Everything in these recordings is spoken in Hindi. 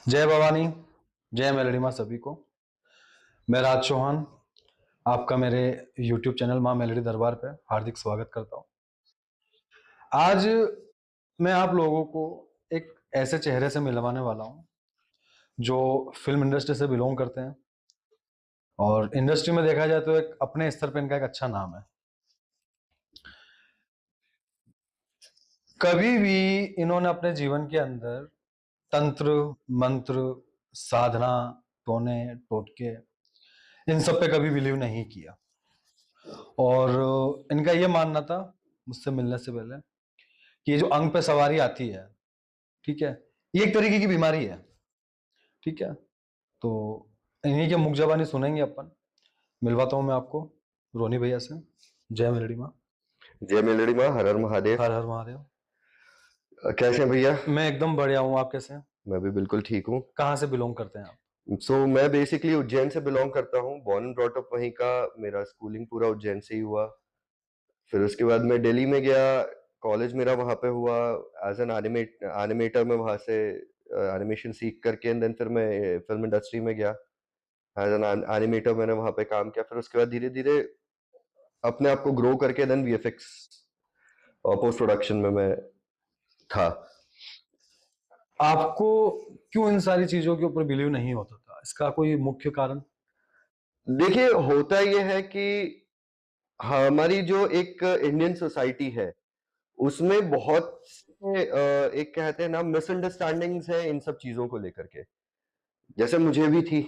जय भवानी, जय मेलडी माँ सभी को। मैं राज चौहान आपका मेरे YouTube चैनल माँ मेलडी दरबार पे हार्दिक स्वागत करता हूँ। आज मैं आप लोगों को एक ऐसे चेहरे से मिलवाने वाला हूँ जो फिल्म इंडस्ट्री से बिलोंग करते हैं और इंडस्ट्री में देखा जाए तो एक अपने स्तर पे इनका एक अच्छा नाम है। कभी भी इन्होंने अपने जीवन के अंदर तंत्र, मंत्र, साधना, टोने, टोटके इन सब पे कभी बिलीव नहीं किया और इनका ये मानना था मुझसे मिलने से पहले कि ये जो अंग पे सवारी आती है, ठीक है, ये एक तरीके की बीमारी है। ठीक है, तो इन्हीं के मुख जबानी सुनेंगे अपन। मिलवाता हूं मैं आपको रोनी भैया से। जय मेलडी माँ। जय मेलडी माँ, हर हर महादेव। हर हर महादेव। कैसे हैं भैया? मैं एकदम बढ़िया हूँ, आप कैसे हैं? मैं भी बिल्कुल ठीक हूँ। कहाँ से बिलोंग करते हैं आप? मैं बेसिकली उज्जैन से बिलोंग करता हूँ। बॉर्न एंड ब्रॉट अप वहीं का। मेरा स्कूलिंग पूरा उज्जैन से ही हुआ। फिर उसके बाद मैं दिल्ली में गया। कॉलेज मेरा वहाँ पे हुआ। एज एन एनिमेटर में वहाँ से एनिमेशन सीख करके एंड देन फिर मैं फिल्म इंडस्ट्री में गया। एज एन एनिमेटर मैंने वहाँ पे काम किया। फिर उसके बाद धीरे धीरे अपने आप को ग्रो करके देन वीएफएक्स और पोस्ट प्रोडक्शन में मैं था। आपको क्यों इन सारी चीजों के ऊपर बिलीव नहीं होता था? इसका कोई मुख्य कारण? देखिए, होता यह है कि हमारी जो एक इंडियन सोसाइटी है, उसमें बहुत से एक कहते हैं ना मिसअंडरस्टैंडिंग्स है इन सब चीज़ों को लेकर के। जैसे मुझे भी थी।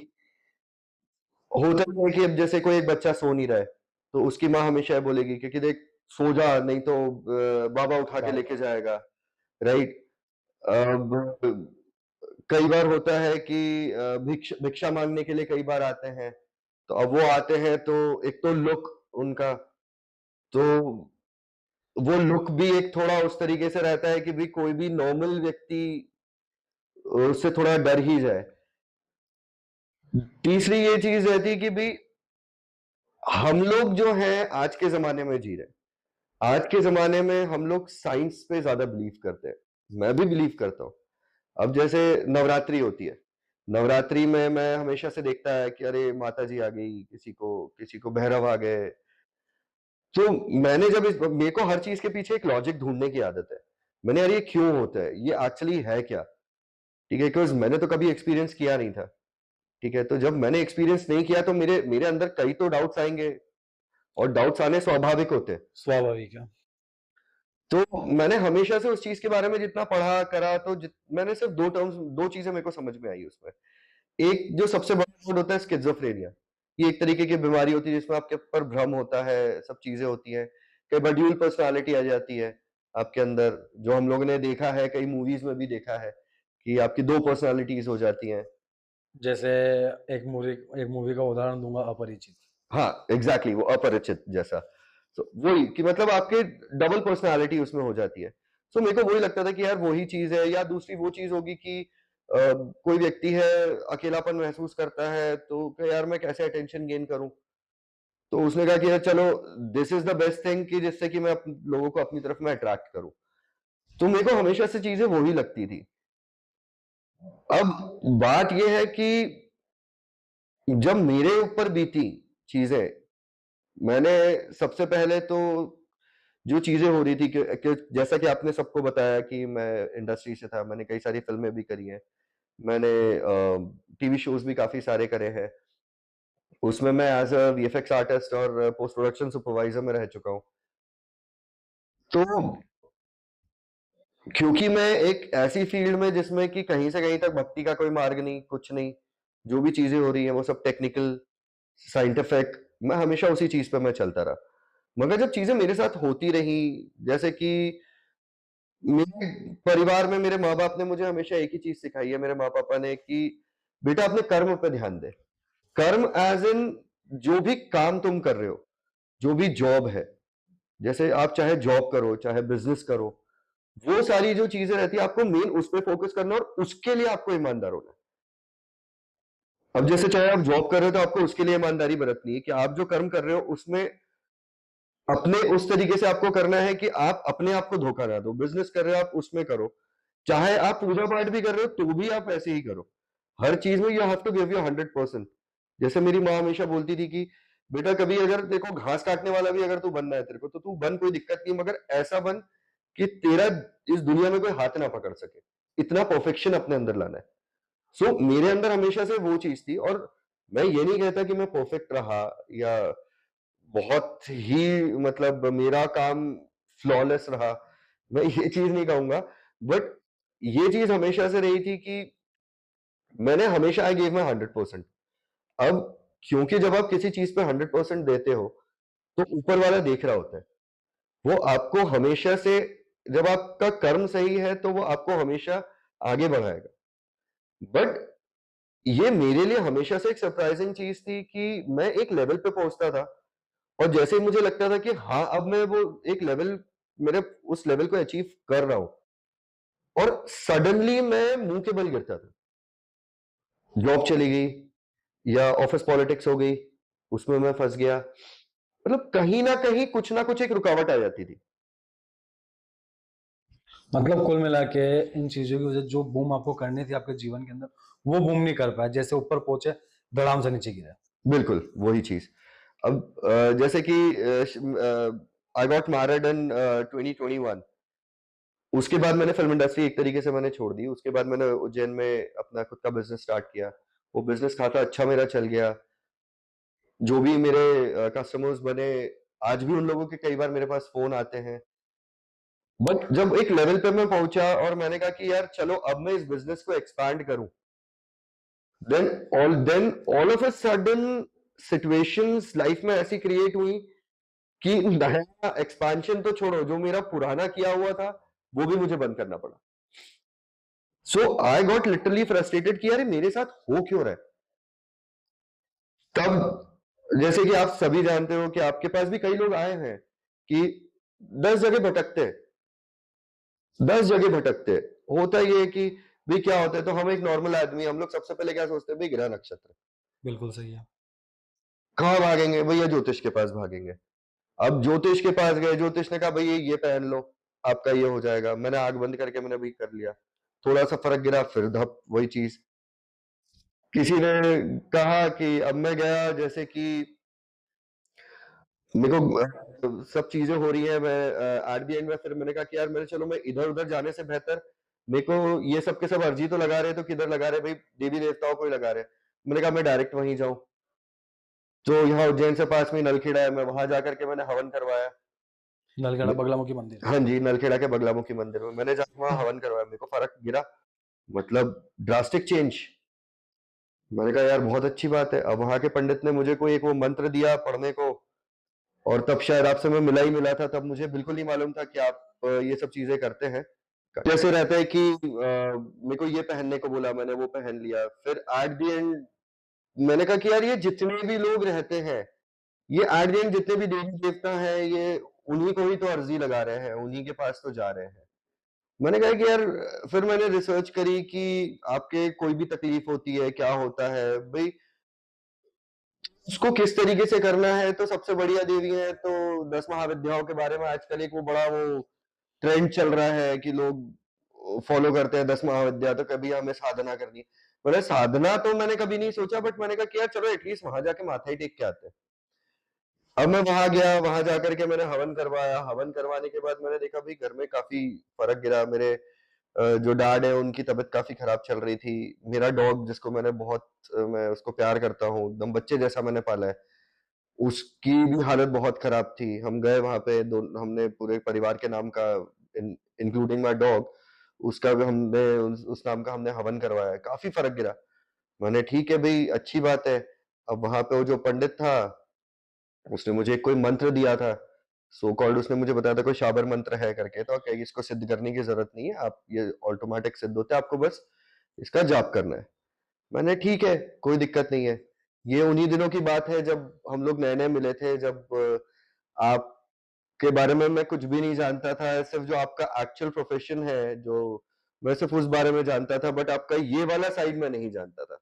होता क्या है कि अब जैसे कोई एक बच्चा सो नहीं रहा है, तो उसकी माँ हमेशा ये बोलेगी कि देख सो जा नहीं तो बाबा उठा के लेके जाएगा, राइट? अब कई बार होता है कि भिक्षा माँगने के लिए कई बार आते हैं, तो अब वो आते हैं तो एक तो लुक उनका, तो वो लुक भी एक थोड़ा उस तरीके से रहता है कि भाई कोई भी नॉर्मल व्यक्ति उससे थोड़ा डर ही जाए। तीसरी ये चीज रहती है कि भाई हम लोग जो हैं आज के जमाने में जी रहे हैं। आज के जमाने में हम लोग साइंस पे ज्यादा बिलीव करते हैं। मैं भी बिलीव करता हूँ। अब जैसे नवरात्रि होती है, नवरात्रि में मैं हमेशा से देखता है कि अरे माता जी आ गई, किसी को भैरव आ गए। तो मैंने जब इस मेरे को हर चीज के पीछे एक लॉजिक ढूंढने की आदत है। मैंने यार ये क्यों होता है, ये एक्चुअली है क्या? ठीक है, बिकॉज मैंने तो कभी एक्सपीरियंस किया नहीं था। ठीक है, तो जब मैंने एक्सपीरियंस नहीं किया तो मेरे मेरे अंदर कई तो डाउट्स आएंगे, और डाउट्स आने स्वाभाविक होते हैं। स्वाभाविक है। तो मैंने हमेशा से उस चीज के बारे में जितना पढ़ा करा, तो मैंने सिर्फ दो चीजें मेरे को समझ में आई उसमें। एक जो सबसे बड़ा वर्ड होता है स्किज़ोफ्रेनिया। ये एक तरीके की बीमारी होती है जिसमें आपके ऊपर भ्रम होता है, सब चीजें होती हैं। कई बार ड्यूल पर्सनालिटी आ जाती है आपके अंदर, जो हम लोगों ने देखा है, कई मूवीज में भी देखा है कि आपकी दो पर्सनालिटीज हो जाती हैं। जैसे एक मूवी का उदाहरण दूंगा, अपरिचित। हाँ, एग्जैक्टली वो अपरिचित जैसा। तो वही कि मतलब आपके डबल पर्सनालिटी उसमें हो जाती है। सो मेरे को वही लगता था कि यार वही चीज है, या दूसरी वो चीज होगी कि कोई व्यक्ति है, अकेलापन महसूस करता है, तो कि यार मैं कैसे अटेंशन गेन करूं। तो उसने कहा कि यार चलो, this is the best thing कि जिससे कि मैं लोगों को अपनी तरफ में अट्रैक्ट करूं। तो मेरे को हमेशा से चीजें वही लगती थी। अब बात यह है कि जब मेरे ऊपर बीती चीजें, मैंने सबसे पहले तो जो चीजें हो रही थी कि जैसा कि आपने सबको बताया कि मैं इंडस्ट्री से था, मैंने कई सारी फिल्में भी करी हैं, मैंने टीवी शोज भी काफी सारे करे हैं। उसमें मैं एज अ वीएफएक्स आर्टिस्ट और पोस्ट प्रोडक्शन सुपरवाइजर में रह चुका हूँ। तो क्योंकि मैं एक ऐसी फील्ड में जिसमें कि कहीं से कहीं तक भक्ति का कोई मार्ग नहीं, कुछ नहीं, जो भी चीजें हो रही हैं वो सब टेक्निकल, साइंटिफिक, मैं हमेशा उसी चीज पे मैं चलता रहा। मगर जब चीजें मेरे साथ होती रही, जैसे कि मेरे परिवार में मेरे माँ-बाप ने मुझे हमेशा एक ही चीज़ सिखाई है, मेरे माँ-पापा ने, कि बेटा अपने कर्म पे ध्यान दे। कर्म ऐज़ इन जो भी काम तुम कर रहे हो, जो भी जॉब है, जैसे आप चाहे जॉब करो, चाहे बिज़नेस करो, वो सारी जो चीज़ें रहती हैं आपको मेन उस पे फ़ोकस करना है और उसके लिए आपको ईमानदार होना है। अब जैसे चाहे आप जॉब कर रहे हो तो आपको उसके लिए ईमानदारी बरतनी है कि आप जो कर्म कर रहे हो उसमें अपने उस तरीके से आपको करना है कि आप अपने आप को धोखा ना दो। बिज़नेस कर रहे हो आप उसमें करो। चाहे आप पूजा-पाठ भी कर रहे हो तो भी आप ऐसे ही करो। हर चीज में you have to give your 100%। जैसे मेरी माँ हमेशा बोलती थी कि बेटा कभी अगर देखो घास काटने वाला भी अगर तू बनना है तेरे को तो तू बन, कोई दिक्कत नहीं, मगर ऐसा बन कि तेरा इस दुनिया में कोई हाथ ना पकड़ सके, इतना परफेक्शन अपने अंदर लाना है। सो मेरे अंदर हमेशा से वो चीज थी। और मैं ये नहीं कहता कि मैं परफेक्ट रहा या बहुत ही मतलब मेरा काम फ्लॉलेस रहा, मैं ये चीज नहीं कहूंगा। बट ये चीज हमेशा से रही थी कि मैंने हमेशा आई गिव माई 100%। अब क्योंकि जब आप किसी चीज पे 100% देते हो तो ऊपर वाला देख रहा होता है, वो आपको हमेशा से, जब आपका कर्म सही है तो वो आपको हमेशा आगे बढ़ाएगा। बट ये मेरे लिए हमेशा से एक सरप्राइजिंग चीज थी कि मैं एक लेवल पे पहुंचता था और जैसे ही मुझे लगता था कि हाँ अब मैं वो एक लेवल, मेरे उस लेवल को अचीव कर रहा हूं, और सडनली मैं मुंह के बल गिरता था। जॉब चली गई या ऑफिस पॉलिटिक्स हो गई, उसमें मैं फंस गया। मतलब कहीं ना कहीं कुछ ना कुछ एक रुकावट आ जाती थी। मतलब कुल मिला के इन चीजों की वजह से जो बूम आपको करनी थी आपके जीवन के अंदर, वो बूम नहीं कर पाया, जैसे ऊपर पहुंचे धड़ाम से नीचे गिरे। बिल्कुल वही चीज। अब जैसे कि आई गॉट मैरिड इन 2021। उसके बाद मैंने फिल्म इंडस्ट्री एक तरीके से मैंने छोड़ दी। उसके बाद मैंने उज्जैन में अपना खुद का बिजनेस स्टार्ट किया। वो बिजनेस खासा अच्छा मेरा चल गया। जो भी मेरे कस्टमर्स बने, आज भी उन लोगों के कई बार मेरे पास फोन आते हैं। बट जब एक लेवल पे मैं पहुंचा और मैंने कहा कि यार चलो अब मैं इस बिजनेस को एक्सपैंड करूं, then all of a sudden situations life में ऐसी क्रिएट हुई कि नया एक्सपेंशन तो छोड़ो, जो मेरा पुराना किया हुआ था वो भी मुझे बंद करना पड़ा। सो आई गॉट लिटरली फ्रस्ट्रेटेड कि यार ये मेरे साथ हो क्यों रहा है। तब जैसे कि आप सभी जानते हो कि आपके पास भी कई लोग आए हैं कि 10 जगह भटकते 10 जगह भटकते। होता ये है कि भाई क्या होता है, तो हम एक नॉर्मल आदमी, हम लोग सबसे पहले क्या सोचते हैं, भाई ग्रह नक्षत्र बिल्कुल सही है। कहाँ भागेंगे भैया, ज्योतिष के पास भागेंगे। अब ज्योतिष के पास गए, ज्योतिष ने कहा भाई ये पहन लो, आपका ये हो जाएगा। मैंने आंख बंद करके मैंने भी कर लिया, थोड़ा सा फर्क गिरा, फिर धप वही चीज। किसी ने कहा कि अब मैं गया, जैसे कि मेरे को सब चीजें हो रही है, मैं एट द एंड में फिर मैंने कहा कि यार मेरे, चलो मैं इधर उधर जाने से बेहतर, मेरे को ये सब के सब अर्जी तो लगा रहे, तो किधर लगा रहे भाई, देवी देवताओं को ही लगा रहे। मैंने कहा मैं डायरेक्ट वहीं जाऊं। तो यहाँ उज्जैन से पास में ही नलखेड़ा है, मैं वहां जाकर के मैंने हवन करवाया। नलगढ़ा बगलामुखी मंदिर। हाँ जी, नलखेड़ा के बगलामुखी मंदिर में मैंने जाकर वहां हवन करवाया, मेरे को फर्क गिरा, मतलब ड्रास्टिक चेंज। मैंने कहा यार बहुत अच्छी बात है। अब वहां के पंडित ने मुझे कोई एक वो मंत्र दिया पढ़ने को, और तब शायद आपसे मैं मिला ही मिला था, तब मुझे बिल्कुल नहीं मालूम था कि आप ये सब चीजें करते हैं। जैसे रहता है कि मेरे को ये पहनने को बोला, मैंने वो पहन लिया। फिर एट द एंड मैंने कहा कि यार ये जितने भी लोग रहते हैं, ये एट द एंड जितने भी देवी देवता हैं, ये उन्हीं को ही तो अर्जी लगा रहे हैं, उन्हीं के पास तो जा रहे हैं। मैंने कहा कि यार, फिर मैंने रिसर्च करी कि आपके कोई भी तकलीफ होती है, क्या होता है भाई, उसको किस तरीके से करना है। तो सबसे बढ़िया देवी है तो 10 महाविद्याओं के बारे में आजकल एक वो बड़ा वो ट्रेंड चल रहा है कि लोग फॉलो करते हैं 10 महाविद्या, तो कभी हमें साधना करनी है। मैंने साधना तो मैंने कभी नहीं सोचा, बट मैंने कहा कि यार चलो एटलीस्ट वहां जाके माथा ही टेक के आते हैं। अब मैं वहां गया, वहां जाकर के मैंने हवन करवाया। हवन करवाने के बाद मैंने देखा भाई घर में काफी फर्क गिरा। मेरे जो डैड है उनकी तबीयत काफी खराब चल रही थी। मेरा डॉग जिसको मैंने बहुत मैं उसको प्यार करता हूँ, एकदम बच्चे जैसा मैंने पाला है, उसकी भी हालत बहुत खराब थी। हम गए वहां पे, हमने पूरे परिवार के नाम का, इंक्लूडिंग माय डॉग, उसका भी हमने उस नाम का हमने हवन करवाया। काफी फर्क गिरा। मैंने ठीक है भाई, अच्छी बात है। अब वहां पे वो जो पंडित था, उसने मुझे कोई मंत्र दिया था, सो कॉल्ड, उसने मुझे बताया था कोई शाबर मंत्र है करके, तो कहेगी इसको सिद्ध करने की जरूरत नहीं है, आप ये ऑटोमेटिक सिद्ध होता है, आपको बस इसका जाप करना है। मैंने ठीक है, कोई दिक्कत नहीं है। ये उन्हीं दिनों की बात है जब हम लोग नए नए मिले थे, जब आपके बारे में मैं कुछ भी नहीं जानता था। सिर्फ जो आपका एक्चुअल प्रोफेशन है, जो मैं सिर्फ उस बारे में जानता था, बट आपका ये वाला साइड में नहीं जानता था।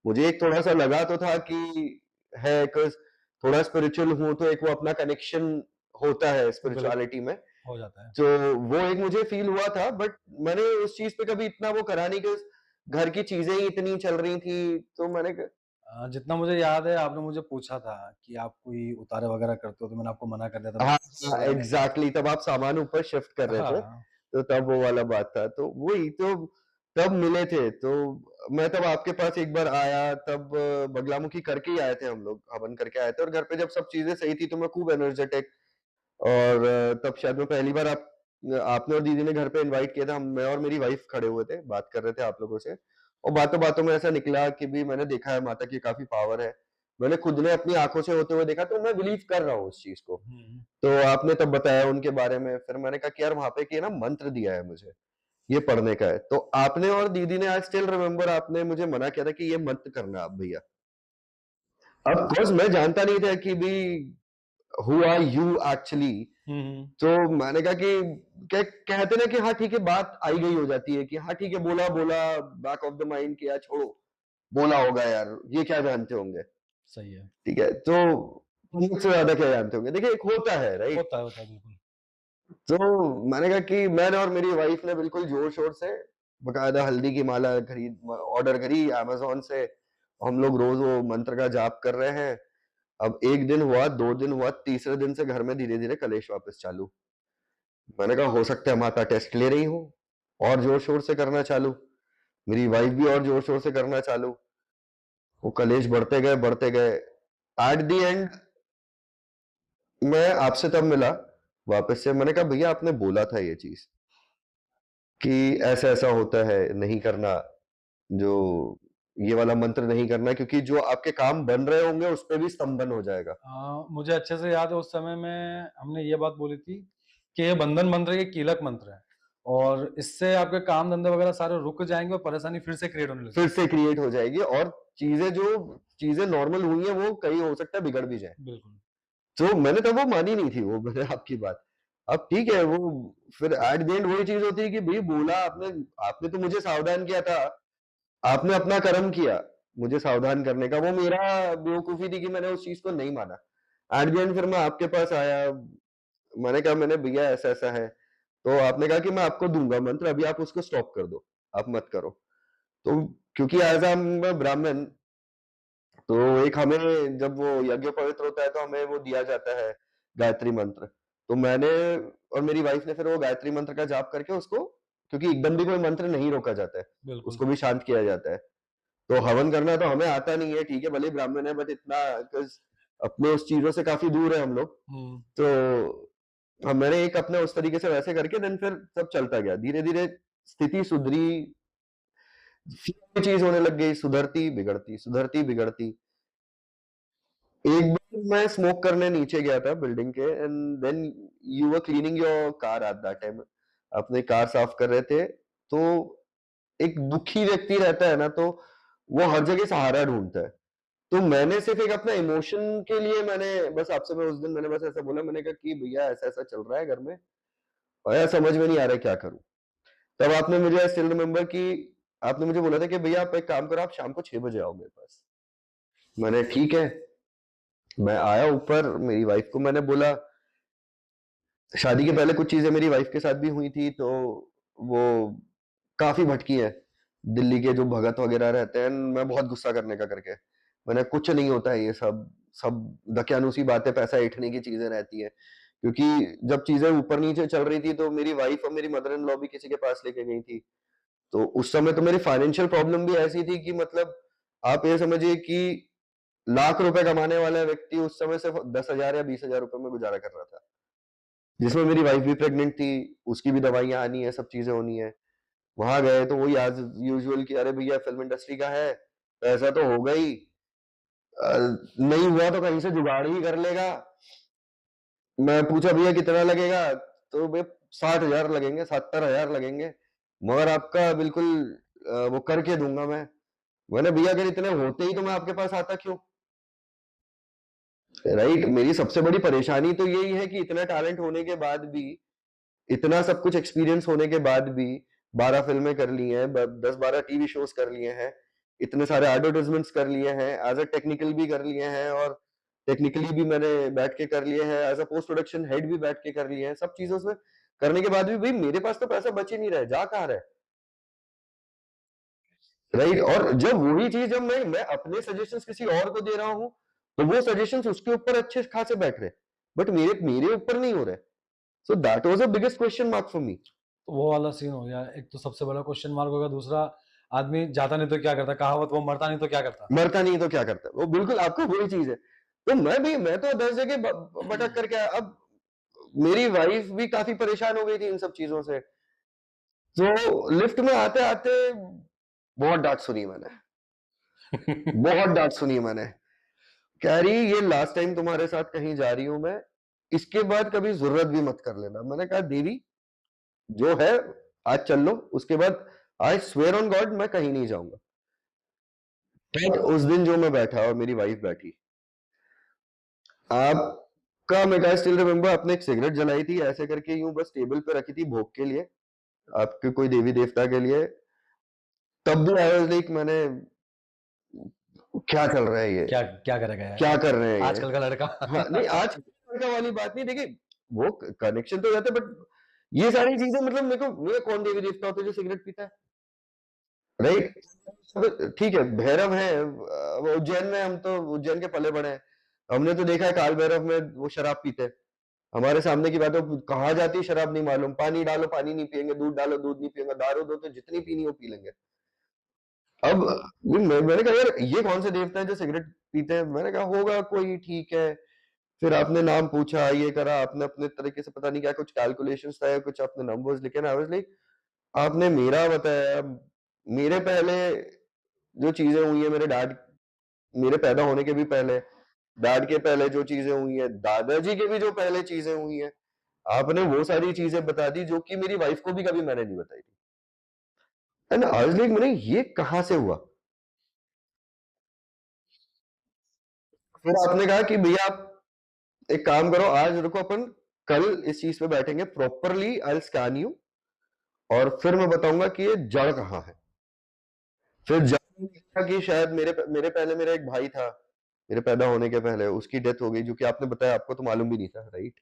मुझे एक थोड़ा सा लगा तो था कि है, थोड़ा स्पिरिचुअल हूं तो एक वो अपना कनेक्शन होता है बिल्कुल स्पिरिचुअलिटी में, हो जाता है। तो वो एक मुझे फील हुआ था। बट मैंने उस चीज पे कभी इतना वो करा नहीं कि घर की चीजें ही इतनी चल रही थी, तो मैंने जितना मुझे याद है आपने मुझे पूछा था कि आप कोई उतारे वगैरह करते हो, तो मैंने आपको मना कर दिया था हाँ, बस हाँ, रहने दो। एग्ज़ैक्टली, तब आप सामान ऊपर शिफ्ट कर रहे थे, हाँ, तो तब वो वाला बात था। तो वही तो तब मिले थे, तो मैं तब आपके पास एक बार आया, तब बगलामुखी करके ही आए थे हम लोग, हवन करके आए थे और घर पे जब सब चीज़ें सही थी तो मैं खूब एनर्जेटिक और तब शायद मैं पहली बार आपने और दीदी ने घर पे इनवाइट किया था, मैं और मेरी वाइफ खड़े हुए थे, बात कर रहे थे आप लोगों से और बातों-बातों में ऐसा निकला कि भी मैंने देखा है माता की काफ़ी पावर है। मैंने खुद ने अपनी आँखों से होते हुए देखा, तो मैं बिलीव कर रहा हूँ उस चीज़ को। हुँ, तो आपने तब बताया उनके बारे में, फिर मैंने कहा कि यार वहाँ पे कि ना मंत्र दिया है मुझे, ये पढ़ने का है। तो आपने और दीदी ने आई स्टिल रिमेंबर आपने मुझे मना किया था कि ये मत करना आप भैया। ऑफ कोर्स मैं जानता नहीं था कि भी हू आर यू एक्चुअली। हुँ, हुँ, तो मैंने कहा कि कहते ना कि हाँ ठीक है, बात आई गई हो जाती है कि हाँ ठीक है, बोला बोला बैक ऑफ द माइंड कि यार छोड़ो, बोला होगा यार, ये क्या जानते होंगे। सही है। ठीक है, तो मुझसे ज्यादा क्या जानते होंगे, देखिए एक होता है राइट। होता है बिल्कुल। तो मैंने कहा कि मैंने और मेरी वाइफ ने बिल्कुल जोर-शोर से बकायदा हल्दी की माला ऑर्डर करी अमेज़न से। हम लोग रोज़ वो मंत्र का जाप कर रहे हैं। अब 1 दिन हुआ, 2 दिन हुआ, तीसरे दिन से घर में धीरे-धीरे कलेश वापस चालू। मैंने कहा हो सकता है माता टेस्ट ले रही हो, और जोर-शोर से करना चालू। मेरी वाइफ भी और जोर-शोर से करना चालू। वो कलेश बढ़ते गए। एट द एंड मैं आपसे तब मिला वापस से, मैंने कहा भैया आपने बोला था ये चीज़। कि ऐसा-ऐसा होता है, नहीं करना, जो ये वाला मंत्र नहीं करना क्योंकि जो आपके काम बन रहे होंगे उस पे भी स्तंभन हो जाएगा। मुझे अच्छे से याद है उस समय में हमने ये बात बोली थी कि ये बंधन मंत्र ये कीलक मंत्र है और इससे आपके काम धंधे वगैरह सारे रुक जाएँगे और परेशानी फिर से क्रिएट होने फिर लगेगी। से क्रिएट हो जाएगी और चीज़ें नॉर्मल हुई हैं वो कहीं हो सकता है बिगड़ भी जाएँ। बिल्कुल। तो मैंने तब वो मानी नहीं थी वो मैंने आपकी बात। अब ठीक है वो फिर एट द एंड वही चीज़ होती है कि भई बोला आपने आपने तो मुझे सावधान किया था। आपने अपना कर्म किया, मुझे सावधान करने का, वो मेरा बेवकूफ़ी थी कि मैंने उस चीज़ को नहीं माना। एट द एंड फिर मैं आपके पास आया, मैंने कहा मैंने भैया ऐसा-ऐसा है, तो आपने कहा कि मैं आपको दूँगा मंत्र, अभी आप उसको स्टॉप कर दो, आप मत करो। तो क्योंकि एज़ आई एम अ ब्राह्मण, तो एक हमें जब वो यज्ञ पवित्र होता है तो हमें वो दिया जाता है गायत्री मंत्र। तो मैंने और मेरी वाइफ़ ने फिर वो गायत्री मंत्र का जाप करके उसको, क्योंकि एकदम भी कोई मंत्र नहीं रोका जाता है, बिल्कुल। उसको भी शांत किया जाता है। तो हवन करना तो हमें आता नहीं है, ठीक है, भले ही ब्राह्मण है बट इतना 'cause अपने उस चीज़ों से काफ़ी दूर है हम लोग। हुँ। तो मैंने एक अपने उस तरीके से वैसे करके देन फिर सब चलता गया। धीरे-धीरे स्थिति सुधरी, फिर चीज़ होने लग गई, सुधरती, बिगड़ती। एक बार मैं स्मोक करने नीचे गया था बिल्डिंग के and then you were cleaning your car at that time. अपनी कार साफ कर रहे थे, तो एक दुखी व्यक्ति रहता है ना, तो वो हर जगह सहारा ढूँढता है। तो मैंने सिर्फ़ एक अपना इमोशन के लिए मैंने बस आपसे मैं उस दिन मैंने बस ऐसा बोला, मैंने कहा कि भैया ऐसा-ऐसा चल रहा है घर में और यार समझ में नहीं आ रहा है क्या करूँ? तब आपने मुझे आई स्टिल रिमेंबर कि आपने मुझे बोला था कि भैया आप एक काम करो, आप शाम को 6 बजे आओ मेरे पास। मैंने ठीक है, मैं आया ऊपर, मेरी वाइफ़ को मैंने बोला, शादी के पहले कुछ चीज़ें मेरी वाइफ़ के साथ भी हुई थी, तो वो काफ़ी भटकी है। दिल्ली के जो भगत वगैरह रहते हैं, मैं बहुत गुस्सा करने का करके। मैंने कुछ नहीं होता है ये सब, सब दकियानूसी बातें, पैसा ऐंठने की चीज़ें रहती हैं। क्योंकि जब चीज़ें ऊपर-नीचे चल रही थी तो मेरी वाइफ़ और मेरी मदर इन लॉ भी किसी के पास लेके गई थी। तो उस समय तो मेरी फाइनेंशियल प्रॉब्लम भी ऐसी थी कि मतलब आप ये समझिए कि लाख रुपए कमाने वाला व्यक्ति उस समय सिर्फ़ 10,000 या 20,000 रुपए में गुज़ारा कर रहा था। जिसमें मेरी वाइफ़ भी प्रेग्नेंट थी, उसकी भी दवाइयाँ आनी है, सब चीज़ें होनी है। वहाँ गए तो वही एज़ यूजुअल कि अरे भैया फ़िल्म इंडस्ट्री का है, पैसा तो होगा ही, अ, नहीं हुआ तो कहीं से जुगाड़ ही कर लेगा। मैं पूछा भैया कितना लगेगा? तो भैया 60,000 लगेंगे, 70,000 लगेंगे, मगर आपका बिल्कुल वो करके दूँगा मैं। मैंने भैया अगर इतने होते ही तो मैं आपके पास आता क्यों? राइट? मेरी सबसे बड़ी परेशानी तो यही है कि इतना टैलेंट होने के बाद भी, इतना सब कुछ एक्सपीरियंस होने के बाद भी 12 फ़िल्में कर ली हैं, ब 10-12 टीवी शोज़ कर लिए हैं, इतने सारे एडवर्टाइज़मेंट्स कर लिए हैं, एज़ अ टेक्निकल भी कर लिए हैं और टेक्निकली भी मैंने बैठ के कर लिए हैं, as a post production head भी बैठ के कर लिए हैं, सब चीज़ों से करने के बाद भी भई मेरे पास तो पैसा बच ही नहीं रहा है, जा कहाँ रहा है? राइट। और जब वही चीज जब मैं अपने सजेशंस किसी और को दे रहा हूँ, तो वो सजेशंस उसके ऊपर अच्छे खासे बैठ रहे, बट मेरे मेरे ऊपर नहीं हो रहे। So that was the biggest question mark for me. तो वो वाला सीन हो गया, एक तो सबसे बड़ा क्वेश्चन मार्क होगा, दूसरा आदमी जाता नहीं तो क्या करता, कहावत वो मरता नहीं तो क्या करता। मरता नहीं तो क्या करता, वो बिल्कुल आपको वही चीज है। तो मैं तो 10 जगह भटक करके आया। अब मेरी वाइफ भी काफी परेशान हो गई थी इन सब चीजों से। तो लिफ्ट में आते आते बहुत डांट सुनी मैंने, बहुत डांट सुनी मैंने। कह रही ये लास्ट टाइम तुम्हारे साथ कहीं जा रही हूं मैं, इसके बाद कभी जरूरत भी मत कर लेना। मैंने कहा देवी जो है आज चल लो, उसके बाद आई स्वेयर ऑन गॉड मैं कहीं नहीं जाऊंगा। बट उस दिन जो मैं बैठा और मेरी वाइफ बैठी, आपका मैं स्टिल रिमेम्बर, आपने एक सिगरेट जलाई थी ऐसे करके यूं बस टेबल पे रखी थी भोग के लिए, आपके कोई देवी देवता के लिए। तब भी आई वाज लाइक मैंने क्या चल रहा है ये, क्या क्या करेगा यार, क्या कर रहे हैं ये। आजकल का लड़का। हाँ नहीं, आज लड़का वाली बात नहीं, देखिए वो कनेक्शन तो रहता है, बट ये सारी चीजें मतलब मेरे कौन देवी देवता होता है जो सिगरेट पीता है, राइट। ठीक है भैरव है, वो उज्जैन में, हम तो उज्जैन के पले बड़े हैं, हमने तो देखा है काल भैरव में वो शराब पीते हैं। हमारे सामने की बात है, कहा जाती है शराब नहीं मालूम, पानी डालो पानी नहीं पियेंगे, दूध डालो दूध नहीं पियेंगे, दारू दो तो जितनी पीनी हो पी लेंगे। अब मैंने कहा यार ये कौन से देवता है जो सिगरेट पीते हैं। मैंने कहा होगा कोई, ठीक है। फिर आपने नाम पूछा, ये करा आपने, अपने तरीके से पता नहीं क्या कुछ कैलकुलेशंस था, कुछ आपने नंबर्स लिखे ना। आई वाज लाइक आपने मेरा बताया, मेरे पहले जो चीजें हुई है मेरे डैड, मेरे पैदा होने के भी पहले, डैड के पहले जो चीजें हुई है, दादाजी के भी जो पहले चीजें हुई है, आपने वो सारी चीजें बता दी जो कि मेरी वाइफ को भी कभी मैंने नहीं बताई थी। एंड आई वाज लाइक मैंने ये कहां से हुआ। फिर आपने कहा कि भैया आप एक काम करो, आज रुको अपन कल इस चीज पे बैठेंगे प्रॉपरली, आई स्कैन यू, और फिर मैं बताऊंगा कि ये जड़ कहाँ है। फिर जड़ में देखा कि शायद मेरे मेरे पहले मेरा एक भाई था, मेरे पैदा होने के पहले उसकी डेथ हो गई, जो कि आपने बताया, आपको तो मालूम भी नहीं था, राइट।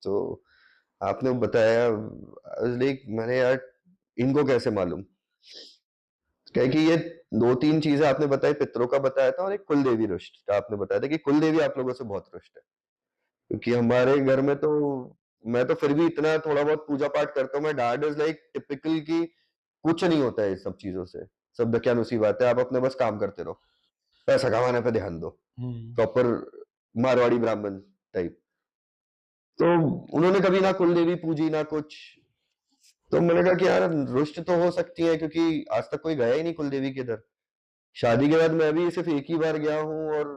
तो आपने बताया, लाइक मैंने यार इनको कैसे मालूम, क्या कि ये दो तीन चीजें आपने बताई, पितरों का बताया था और एक कुल देवी रुष्ट का आपने बताया था कि कुल देवी आप लोगों से बहुत रुष्ट है। क्योंकि हमारे घर में तो मैं तो फिर भी इतना थोड़ा बहुत पूजा पाठ करता हूँ, मैं डैड इज लाइक टिपिकल की कुछ नहीं होता है इस सब चीजों से, सब दकियानुसी बात है, आप अपने बस काम करते रहो, पैसा कमाने पे ध्यान दो, प्रॉपर मारवाड़ी ब्राह्मण टाइप। तो उन्होंने कभी ना कुल देवी पूजी ना कुछ। तो मैंने कहा कि यार रुष्ट तो हो सकती है, क्योंकि आज तक कोई गया ही नहीं कुल देवी के इधर। शादी के बाद मैं भी सिर्फ एक ही बार गया हूँ, और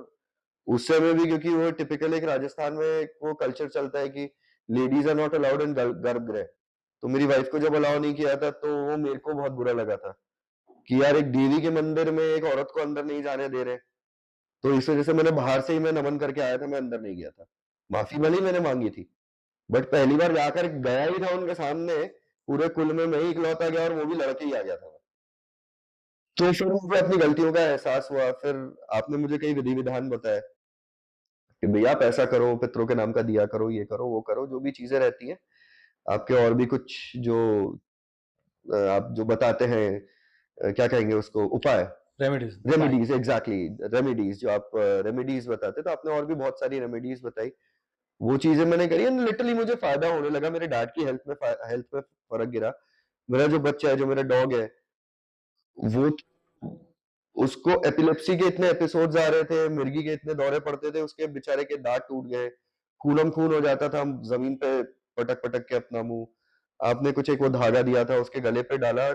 उस समय भी क्योंकि वो टिपिकल एक राजस्थान में एक वो कल्चर चलता है कि ladies are not allowed in गर्भगृह। तो मेरी वाइफ को जब अलाउ नहीं किया था तो वो मेरे को बहुत बुरा लगा था कि यार एक देवी के मंदिर में एक औरत को अंदर नहीं जाने दे रहे। तो इस वजह से मैंने बाहर से ही मैं नमन करके आया था, मैं अंदर नहीं गया था। माफी भले ही मैंने मांगी थी, बट पहली बार जाकर गया ही था उनके सामने, पूरे कुल में मैं ही इकलौता गया और वो भी लड़के ही आ गया था। तो फिर मुझे अपनी गलतियों का एहसास हुआ। फिर आपने मुझे कई विधि विधान बताए कि भैया आप ऐसा करो, पितरों के नाम का दिया करो, ये करो वो करो, जो भी चीजें रहती हैं आपके, और भी कुछ जो आप जो बताते हैं, क्या कहेंगे उसको, उपाय, रेमेडीज, रेमेडीज, एग्जैक्टली रेमेडीज, जो आप रेमेडीज बताते, तो आपने और भी बहुत सारी रेमेडीज बताई। वो चीजें मैंने करी एंड लिटरली मुझे फायदा होने लगा, मेरे डैड की हेल्थ में फर्क गिरा। मेरा जो बच्चा है, जो मेरा डॉग है, वो उसको एपिलेप्सी के इतने एपिसोड्स आ रहे थे, मिर्गी के इतने दौरे पड़ते थे, उसके बेचारे के दांत टूट गए, खूनम खून हो जाता था, हम जमीन पे पटक पटक के अपना मुंह। आपने कुछ एक वो धागा दिया था उसके गले पे डाला,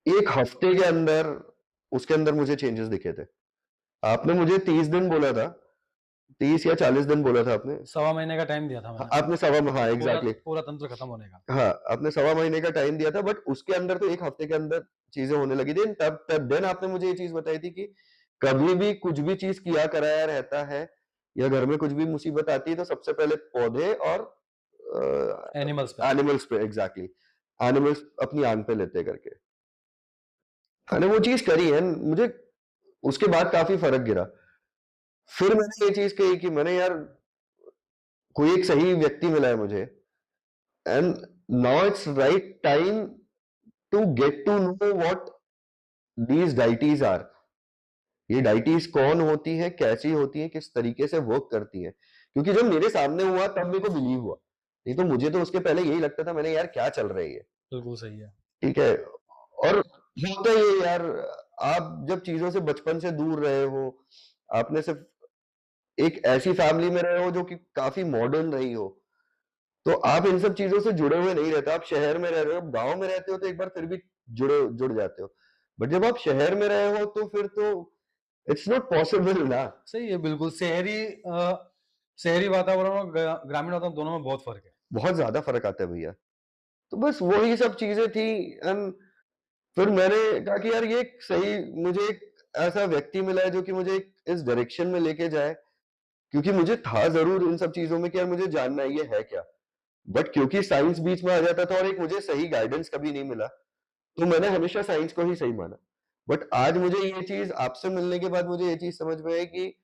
एक हफ्ते के अंदर उसके अंदर मुझे चेंजेस दिखे थे। आपने मुझे 30 दिन बोला था, 30 या 40 दिन बोला था आपने। 1.25 महीने का टाइम दिया था हाँ, मैंने, आपने सवा, हाँ पूरा एग्जैक्टली, पूरा तंत्र खत्म होने का। हाँ आपने 1.25 महीने का टाइम दिया था, बट उसके अंदर तो एक हफ्ते के अंदर चीजें होने लगी थी। तब तब देन आपने मुझे ये चीज बताई थी कि कभी भी कुछ भी चीज किया कराया रहता है, या घर में कुछ भी मुसीबत आती है, तो सबसे पहले पौधे और एनिमल्स पे, एग्जैक्टली एनिमल्स अपनी आंख पे लेते करके। मैंने वो चीज करी है, मुझे उसके बाद काफी फर्क गिरा। फिर मैंने ये चीज कही कि मैंने यार कोई एक सही व्यक्ति मिला है मुझे, and now it's right time to get to know what these deities are, ये डाइटीज कौन होती है, कैसी होती है, किस तरीके से वर्क करती है। क्योंकि जब मेरे सामने हुआ तब मेरे को बिलीव हुआ, नहीं तो मुझे तो उसके पहले यही लगता था, मैंने यार क्या चल रही है, बिल्कुल सही है। ठीक है। और होता ही है यार, आप जब चीजों से बचपन से दूर रहे हो, आपने सिर्फ एक ऐसी फैमिली में रहे हो जो कि काफी मॉडर्न रही हो, तो आप इन सब चीजों से जुड़े हुए नहीं रहते। आप शहर में रह रहे हो, गांव में रहते हो तो एक बार फिर भी जुड़ जाते हो, बट जब आप शहर में रहे हो तो फिर तो इट्स नॉट पॉसिबल ना। सही है, बिल्कुल। शहरी वातावरण और ग्रामीण वातावरण दोनों में बहुत फ़र्क है। बहुत ज्यादा फर्क आता है भैया। तो बस वही सब चीजें थी। एंड फिर मैंने कहा कि यार ये एक सही, मुझे एक ऐसा व्यक्ति मिला है जो कि मुझे इस डायरेक्शन में लेके जाए, क्योंकि मुझे था जरूर इन सब चीजों में कि यार मुझे जानना है ये है क्या, बट क्योंकि साइंस बीच में आ जाता था और एक मुझे सही गाइडेंस कभी नहीं मिला, तो मैंने हमेशा साइंस को ही सही माना। बट आज मुझे ये चीज आपसे मिलने के बाद मुझे ये चीज समझ में आई कि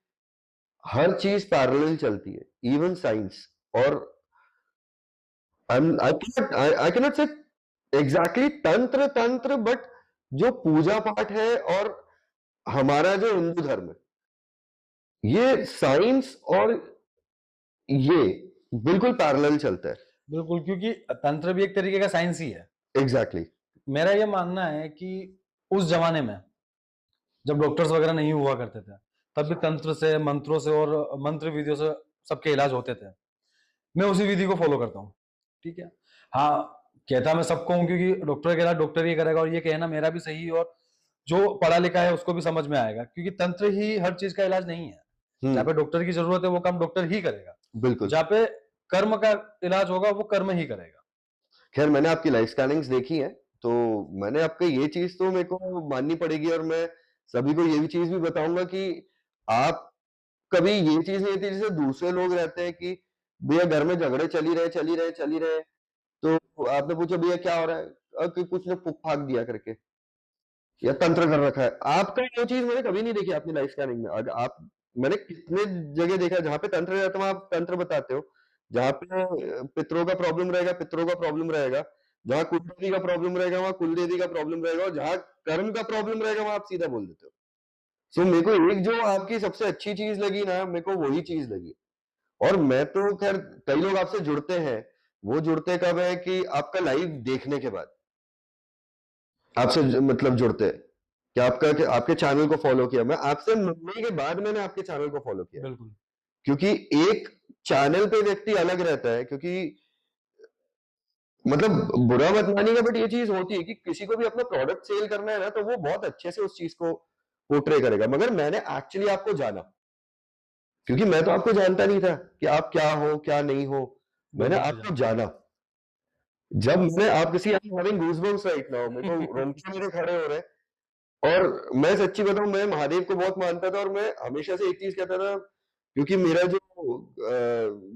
हर चीज पैरेलल चलती है, इवन साइंस। और आई कैनॉट से एग्जैक्टली तंत्र तंत्र, बट जो पूजा पाठ है और हमारा जो हिंदू धर्म है, ये साइंस और ये बिल्कुल पैरेलल चलता है। बिल्कुल, क्योंकि तंत्र भी एक तरीके का साइंस ही है। एग्जैक्टली मेरा ये मानना है कि उस ज़माने में जब डॉक्टर्स वगैरह नहीं हुआ करते थे, तब भी तंत्र से, मंत्रों से और मंत्र विधियों से सबके इलाज होते थे। मैं उसी विधि को फ़ॉलो करता हूँ, ठीक है? हाँ, कहता मैं सबको हूँ, क्योंकि डॉक्टर का इलाज डॉक्टर ही करेगा, और ये कहना मेरा भी सही है, और जो पढ़ा-लिखा है उसको भी समझ में आएगा, क्योंकि तंत्र ही हर चीज़ का इलाज नहीं है। जहाँ पे डॉक्टर की ज़रूरत है, वो काम डॉक्टर ही करेगा। बिल्कुल। जहाँ पे कर्म का इलाज होगा, वो कर्म ही करेगा। खैर मैंने आपकी लाइफ स्कैनिंग्स देखी है, तो मैंने आपका ये चीज तो मेरे को माननी पड़ेगी, और मैं सभी को ये भी चीज भी बताऊंगा कि आप कभी ये चीज नहीं थी जैसे दूसरे लोग रहते हैं कि भैया घर में झगड़े चल ही रहे, तो आपने पूछा भैया क्या हो रहा है, कि कुछ ने फूक फाक दिया करके या तंत्र कर रखा है। आपका वो चीज मैंने कभी नहीं देखी अपनी लाइफ स्कैनिंग में। अगर आप, मैंने कितने जगह देखा जहां पे तंत्र रहता है वहां आप तंत्र बताते हो, जहां पे पितरों का प्रॉब्लम रहेगा पितरों का प्रॉब्लम रहेगा, जहां कुलदेवी का प्रॉब्लम रहेगा वहां कुलदेवी का प्रॉब्लम रहेगा, और जहां कर्म का प्रॉब्लम रहेगा वहां आप सीधा बोल देते हो। सो मेरे को एक जो आपकी सबसे अच्छी चीज लगी ना, मेरे को वही चीज लगी। और मैं तो खैर, कई लोग आपसे जुड़ते हैं, वो जुड़ते कब है कि आपका लाइव देखने के बाद आपसे मतलब जुड़ते हैं कि आपके चैनल को फॉलो किया। मैं आपसे मिलने के बाद मैंने आपके चैनल को फॉलो किया, बिल्कुल। क्योंकि एक चैनल पे व्यक्ति अलग रहता है, क्योंकि मतलब बुरा मत मानिएगा, बट ये चीज होती है कि किसी को भी अपना प्रोडक्ट सेल करना है ना, तो वो बहुत अच्छे से उस चीज को पोर्ट्रे करेगा। मगर मैंने एक्चुअली आपको जाना, क्योंकि मैं तो आपको जानता नहीं था कि आप क्या हो क्या नहीं हो। मैंने बिल्कुल सही आपको जवाब। जाना जब मैंने आप किसी, I am having goosebumps right now, मेरे को रोंगटे मेरे खड़े हो रहे हैं। और मैं सच्ची बताऊं, मैं महादेव को बहुत मानता था, और मैं हमेशा से एक चीज कहता था, क्योंकि मेरा जो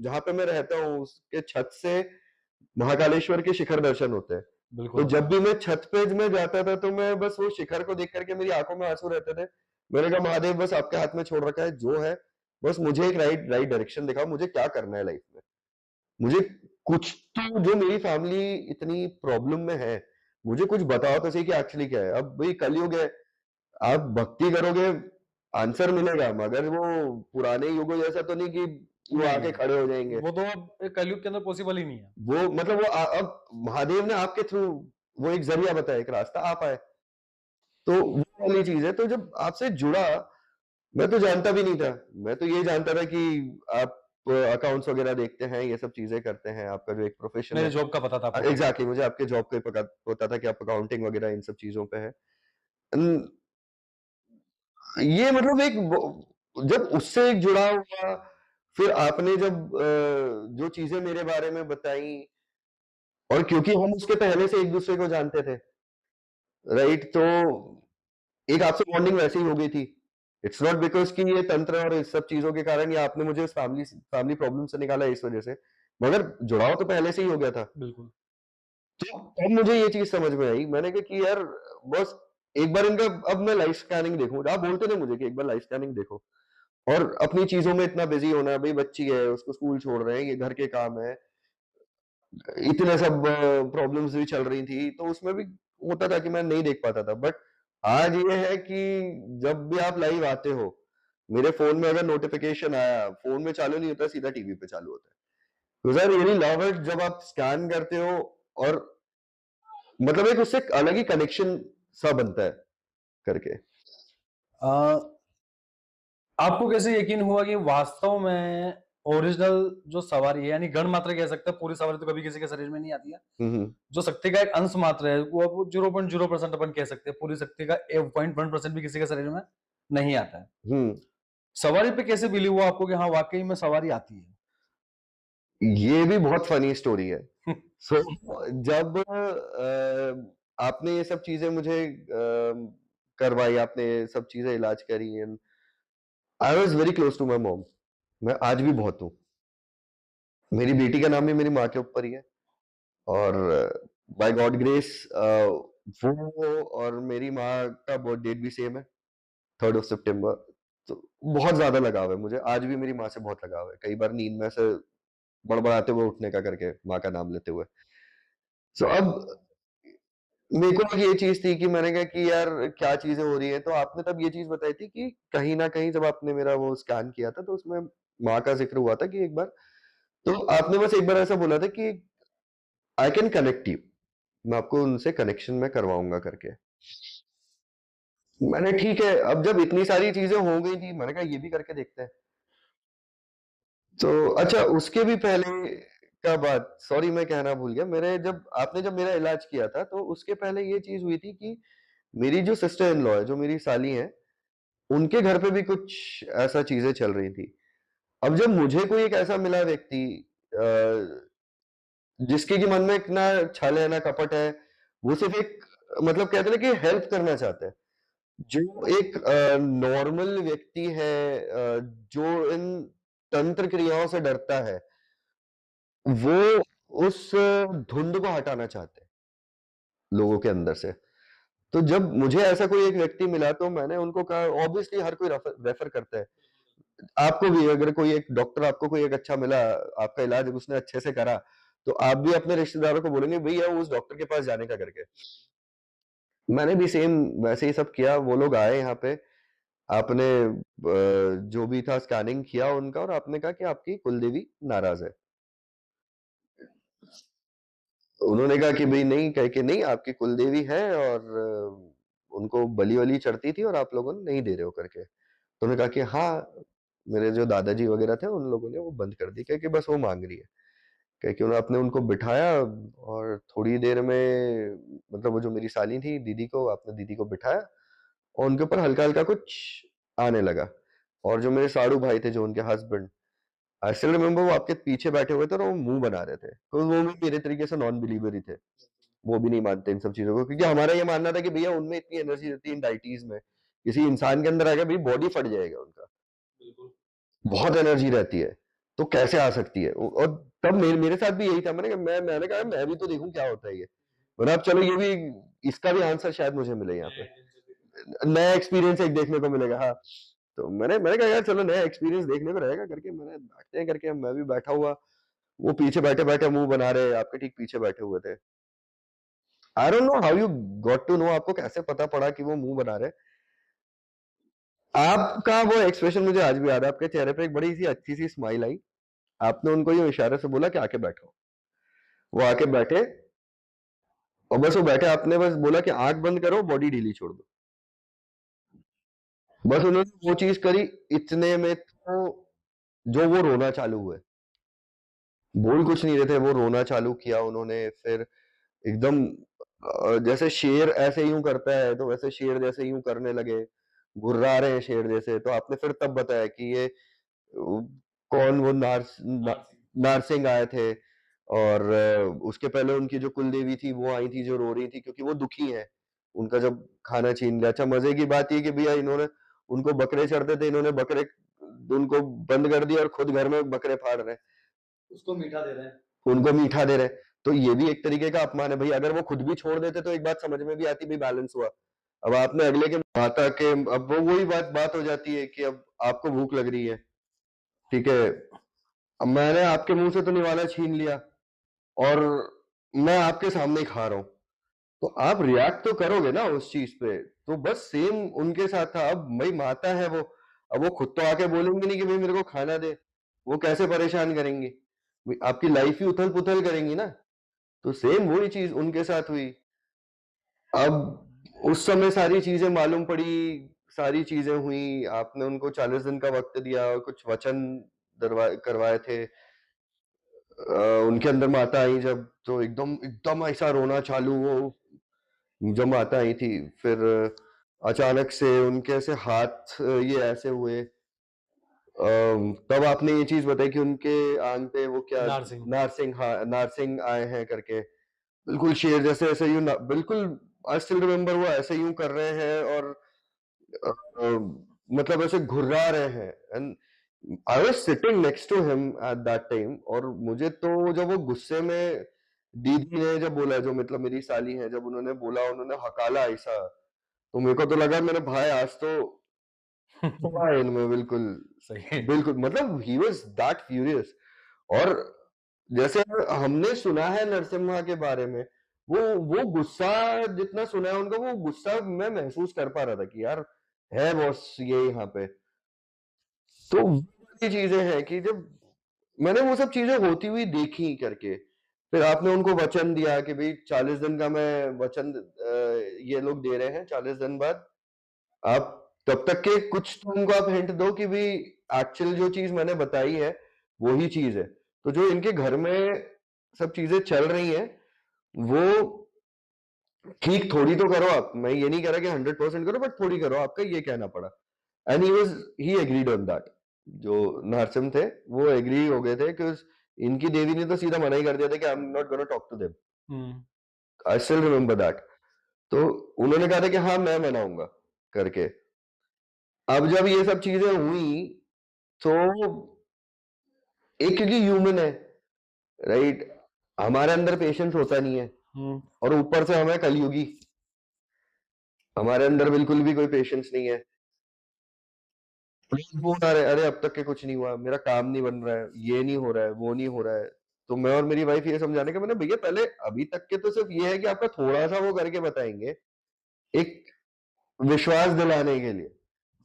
जहां पे मैं रहता हूँ उसके छत से महाकालेश्वर के शिखर दर्शन होते हैं। तो बिल्कुल। जब भी मैं छत पे मैं जाता था तो मैं बस वो शिखर को देख करके मेरी आंखों में आंसू रहते थे। मैंने कहा महादेव बस आपके हाथ में छोड़ रखा है जो है, बस मुझे एक राइट राइट डायरेक्शन दिखाओ, मुझे क्या करना है लाइफ में। मुझे कुछ तो, जो मेरी फैमिली इतनी प्रॉब्लम में है, मुझे कुछ बताओ तो सही कि एक्चुअली क्या है। अब भाई कलयुग है, आप भक्ति करोगे आंसर मिलेगा, मगर वो पुराने युगों जैसा तो नहीं कि वो नहीं, आके खड़े हो जाएंगे। वो तो अब एक कलयुग के अंदर पॉसिबल ही नहीं है। वो मतलब वो अब महादेव ने आपके थ्रू वो एक जरिया बताया, एक रास्ता आप आए, तो वो वाली चीज है। तो जब आपसे जुड़ा, मैं तो जानता भी नहीं था, मैं तो ये जानता था कि आप अकाउंट्स वगैरह देखते हैं, ये सब चीजें करते हैं, आपका जो एक प्रोफेशन मेरे है। जॉब का पता था आपको केवल। एग्जैक्टली, मुझे आपके जॉब का ही पता था कि आप अकाउंटिंग वगैरह इन सब चीजों पे है। ये मतलब जब उससे एक जुड़ा हुआ, फिर आपने जब जो चीजें मेरे बारे में बताई, और क्योंकि हम उसके पहले से एक दूसरे को जानते थे, राइट, तो एक आपसे बॉन्डिंग वैसे ही हो गई थी। इट्स नॉट बिकॉज कि ये तंत्र और इस सब चीजों के कारण, या आपने मुझे उस फैमिली प्रॉब्लम से निकाला इस वजह से, मगर जुड़ाव तो पहले से ही हो गया था। बिल्कुल। तो तब मुझे ये चीज समझ में आई, मैंने कहा कि यार बस एक बार इनका, अब मैं लाइफ स्कैनिंग देखूं। आप बोलते थे मुझे कि एक बार लाइफ स्कैनिंग देखो, और अपनी चीजों में इतना बिजी होना है, भाई बच्ची है उसको स्कूल छोड़ रहे हैं, ये घर के काम है, इतने सब प्रॉब्लम्स भी चल रही थी, तो उसमें भी होता था कि मैं नहीं देख पाता था। बट आज ये है कि जब भी आप लाइव आते हो, मेरे फ़ोन में अगर नोटिफ़िकेशन आया, फ़ोन में चालू नहीं होता, सीधा टीवी पे चालू होता है। Because I really love it जब आप स्कैन करते हो और मतलब एक उससे एक अलग ही कनेक्शन सा बनता है करके। अ, आपको कैसे यकीन हुआ कि वास्तव में ओरिजिनल जो सवारी है, यानी गण मात्रा कह सकते हैं, पूरी सवारी तो कभी किसी के शरीर में नहीं आती है। हुँ, हुँ। जो शक्ति का एक अंश मात्र है, वो 0.0% अपन कह सकते हैं। पूरी शक्ति का 0.1% भी किसी के शरीर में नहीं आता है। हुँ। सवारी पे कैसे बिलीव हुआ आपको कि हाँ, वाक़ई में सवारी आती है? ये भी बहुत फ़नी स्टोरी है। सो जब आपने ये सब चीज़ें मुझे करवाई, आपने ये सब चीज़ें इलाज करी and I was very close to my mom. मैं आज भी बहुत हूँ। मेरी बेटी का नाम भी मेरी माँ के ऊपर ही है और बाय गॉड ग्रेस वो और मेरी माँ का बर्थ डेट भी सेम है, 3rd ऑफ सितंबर। तो बहुत ज़्यादा लगाव है मुझे, आज भी मेरी माँ से बहुत लगाव है। कई बार नींद में ऐसे बड़बड़ाते हुए उठने का करके, माँ का नाम लेते हुए। सो अब मेरे को ये चीज़ थी कि मैंने कहा कि यार क्या चीज़ें हो रही हैं, तो आपने तब ये चीज़ बताई थी कि कहीं न कहीं जब आपने मेरा वो स्कैन किया था, तो उसमें माँ का ज़िक्र हुआ था कि एक बार तो आपने बस एक बार ऐसा बोला था कि आई कैन कनेक्ट यू, मैं आपको उनसे कनेक्शन में करवाऊँगा करके। मैंने ठीक है, अब जब इतनी सारी चीज़ें हो गई थी, मैंने कहा ये भी करके देखते हैं। तो अच्छा उसके भी पहले का बात सॉरी मैं कहना भूल गया, जब मेरा इलाज किया था, तो उसके पहले ये चीज़ हुई थी कि मेरी जो सिस्टर इन लॉ है, जो मेरी साली हैं, उनके घर पे भी कुछ ऐसा चीज़ें चल रही थी। अब जब मुझे कोई एक ऐसा मिला व्यक्ति अ, जिसके कि मन में एक ना छल है, ना कपट है, वो सिर्फ़ एक मतलब कहते हैं ना कि हेल्प करना चाहता है। जो एक नॉर्मल व्यक्ति है जो इन तंत्र क्रियाओं से डरता है, वो उस धुंध को हटाना चाहते हैं, लोगों के अंदर से। तो जब मुझे ऐसा कोई एक व्यक्ति मिला तो मैंने उनको कहा ऑब्वियसली हर कोई रेफर करता है। आपको भी अगर कोई एक डॉक्टर आपको कोई एक अच्छा मिला, आपका इलाज उसने अच्छे से करा, तो आप भी अपने रिश्तेदारों को बोलेंगे भैया उस डॉक्टर के पास जाने का करके। मैंने भी सेम वैसे ही सब किया, वो लोग आए यहाँ पे, आपने जो भी था स्कैनिंग किया उनका और आपने कहा कि आपकी कुलदेवी नाराज़ है। उन्होंने कहा कि भई नहीं, कह के नहीं आपकी कुलदेवी है और उनको बलि-वलि चढ़ती थी और आप लोगों ने नहीं दे रहे हो करके। तो उन्होंने कहा कि हाँ, मेरे जो दादाजी वगैरह थे उन लोगों ने वो बंद कर दी, कह के बस वो माँग रही है। कह के उन्होंने आपने उनको बिठाया और थोड़ी देर में मतलब वो जो मेरी साली थी दीदी को आपने दीदी को बिठाया और उनके ऊपर हल्का-हल्का कुछ आने लगा। और जो मेरे साड़ू भाई थे जो उनके हस्बैंड, आई स्टिल रिमेंबर वो आपके पीछे बैठे हुए थे और वो मुँह बना रहे थे। तो वो भी मेरे तरीके से नॉन बिलीवर ही थे। वो भी नहीं मानते इन सब चीज़ों को क्योंकि हमारा ये मानना था कि भैया उनमें इतनी एनर्जी रहती है इन डाइटीज़ में, किसी इंसान के अंदर आएगा भई बॉडी फट जाएगा उनका। बहुत एनर्जी रहती है, तो कैसे आ सकती है? और तब मेरे साथ भी यही था मैंने कहा मैं भी तो देखूँ क्या होता है ये। मैंने अब चलो ये भी इसका भी आंसर शायद मुझे मिले यहाँ पे। नया एक्सपीरियंस एक देखने को मिलेगा हाँ। तो मैंने मैंने कहा यार चलो नया एक्सपीरियंस देखने को रहेगा करके मैंने बैठते हैं करके मैं भी बैठा हुआ, वो पीछे बैठे-बैठे मुँह बना रहे, आपके ठीक पीछे बैठे हुए थे। I don't know how you got to know आपको कैसे पता पड़ा कि वो मुँह बना रहे? आपका वो एक्सप्रेशन मुझे आज भी याद है, आपके चेहरे पे एक बड़ी-सी अच्छी-सी स्माइल आई। आपने उनको यूँ इशारे से बोला कि आके बैठो। वो आके बैठे और बस वो बैठे आपने बस बोला कि आँख बंद करो, बॉडी ढीली छोड़ दो। बस उन्होंने वो चीज़ करी, इतने में तो जो वो रोना चालू हुए। बोल कुछ नहीं रहे थे, वो रोना चालू किया उन्होंने फिर एकदम जैसे शेर ऐसे यूँ करता है, तो वैसे शेर जैसे यूँ करने लगे, गुर्रा रहे हैं शेर जैसे। तो आपने फिर तब बताया कि ये कौन वो नारसिंह आए थे और उसके पहले उनकी जो कुलदेवी थी वो आई थी जो रो रही थी क्योंकि वो दुखी हैं। उनका जब खाना छीन लिया। अच्छा मज़े की बात ये कि भैया इन्होंने उनको बकरे चढ़ते थे, इन्होंने बकरे उनको बंद कर दिया और खुद घर में बकरे फाड़ रहे हैं। उसको मीठा दे रहे हैं। उनको मीठा दे रहे हैं। तो ये भी एक तरीके का अपमान है। भई अगर वो खुद भी छोड़ देते तो एक बात समझ में भी आती भई बैलेंस हुआ। अब आपने अगले के माता के अब वो वही बात हो जाती है कि अब आपको भूख लग रही है, ठीक है? अब मैंने आपके मुँह से तो निवाला छीन लिया और मैं आपके सामने ही खा रहा हूँ। तो आप रिएक्ट तो करोगे ना उस चीज़ पे। तो बस सेम उनके साथ था। अब भाई माता है वो, अब वो खुद तो आके बोलेंगी नहीं कि भाई मेरे को खाना दे, वो कैसे परेशान करेंगी? भाई आपकी लाइफ ही उथल-पुथल करेंगी ना, तो सेम वही चीज़ उनके साथ हुई। अब उस समय सारी चीज़ें मालूम पड़ी, सारी चीज़ें हुई, आपने उनको 40 दिन का वक़्त दिया और कुछ वचन करवाए थे। उनके अंदर माता आई जब, तो एकदम एकदम ऐसा रोना चालू वो जब माता आई थी, फिर अचानक से उनके ऐसे हाथ ये ऐसे हुए। तब आपने ये चीज़ बताई कि उनके आंग पे वो क्या नारसिंह। नारसिंह, हाँ, नारसिंह आए हैं करके। बिल्कुल शेर जैसे ऐसे यूँ ना बिल्कुल, आई स्टिल रिमेंबर वो ऐसे यूँ कर रहे हैं और अ अ, मतलब ऐसे घुर्रा रहे हैं, and I was sitting next to him at that time. और मुझे तो जब वो गुस्से में दीदी ने जब बोला, जो मतलब मेरी साली है, जब उन्होंने बोला, उन्होंने हकाला ऐसा, तो मेरे को तो लगा मेरे भाई आज तो हुआ है इनमें बिल्कुल। सही है। बिल्कुल, मतलब ही वाज़ दैट फ्यूरियस। और जैसे हमने सुना है नरसिम्हा के बारे में, वो गुस्सा जितना सुना है उनका, वो गुस्सा मैं महसूस कर पा रहा था कि यार है बॉस ये यहाँ पे। तो ये चीज़ें हैं कि जब मैंने वो सब चीज़ें होती हुई देखी करके, फिर आपने उनको वचन दिया कि भई 40 दिन का मैं वचन ये लोग दे रहे हैं, 40 दिन बाद आप तब तक के कुछ तो उनको आप हिंट दो कि भई एक्चुअल जो चीज़ मैंने बताई है, वो ही चीज़ है। तो जो इनके घर में सब चीज़ें चल रही हैं, वो ठीक थोड़ी तो करो आप। मैं ये नहीं कह रहा कि 100% करो, बट थोड़ी करो, आपका ये कहना पड़ा। And he agreed on that. जो नरसिम्हा थे, वो एग्री हो गए थे, 'cause इनकी देवी ने तो सीधा मना ही कर दिया था कि I am not gonna talk to them. हुँ। I still remember that. तो उन्होंने कहा था कि हाँ, मैं मनाऊँगा करके। अब जब ये सब चीज़ें हुई, तो एक क्योंकि ह्यूमन है, राइट? हमारे अंदर पेशेंस होता नहीं है, हुँ। और ऊपर से हम हैं कलयुगी। हमारे अंदर बिल्कुल भी कोई पेशेंस नहीं है। लोग बोल आ रहे हैं, "अरे! अब तक के कुछ नहीं हुआ, मेरा काम नहीं बन रहा है, ये नहीं हो रहा है, वो नहीं हो रहा है।" तो मैं और मेरी वाइफ ये समझाने का, मैंने भैया पहले अभी तक के तो सिर्फ ये है कि आपका थोड़ा-सा वो करके बताएँगे, एक विश्वास दिलाने के लिए।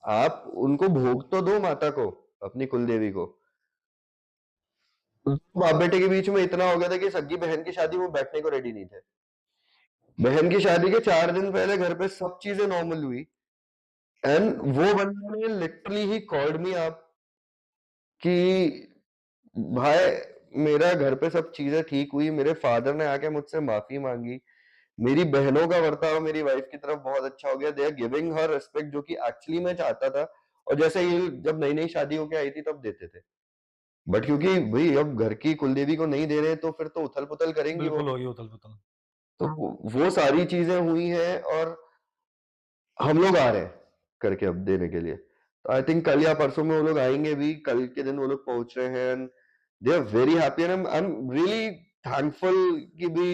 आप उनको भोग तो दो माता को, अपनी कुलदेवी को। बाप-बेटे के बीच में इतना हो गया था कि सगी बहन की शादी में बैठने को रेडी नहीं थे। बहन की शादी के 4 दिन पहले घर पे सब चीज़ें नॉर्मल हुई, एंड वो बंदे ने literally he called me up कि भाई मेरा घर पे सब चीज़ें ठीक हुई, मेरे फादर ने आके मुझसे माफ़ी माँगी, मेरी बहनों का बर्ताव मेरी वाइफ की तरफ बहुत अच्छा हो गया, they are giving her respect, जो कि एक्चुअली मैं चाहता था, और जैसे ये जब नई-नई शादी होके आई थी तब देते थे। बट क्योंकि भई अब घर की कुलदेवी को नहीं दे रहे, तो फिर तो उथल-पुथल करेंगी वो। बिल्कुल होगी उथल-पुथल। तो वो सारी चीज़ें हुई हैं, और हम लोग आ रहे हैं करके अब देने के लिए। तो आई थिंक कल या परसों में वो लोग आएँगे भी, कल के दिन वो लोग पहुँच रहे हैं, and they are very happy, and I am really thankful कि भी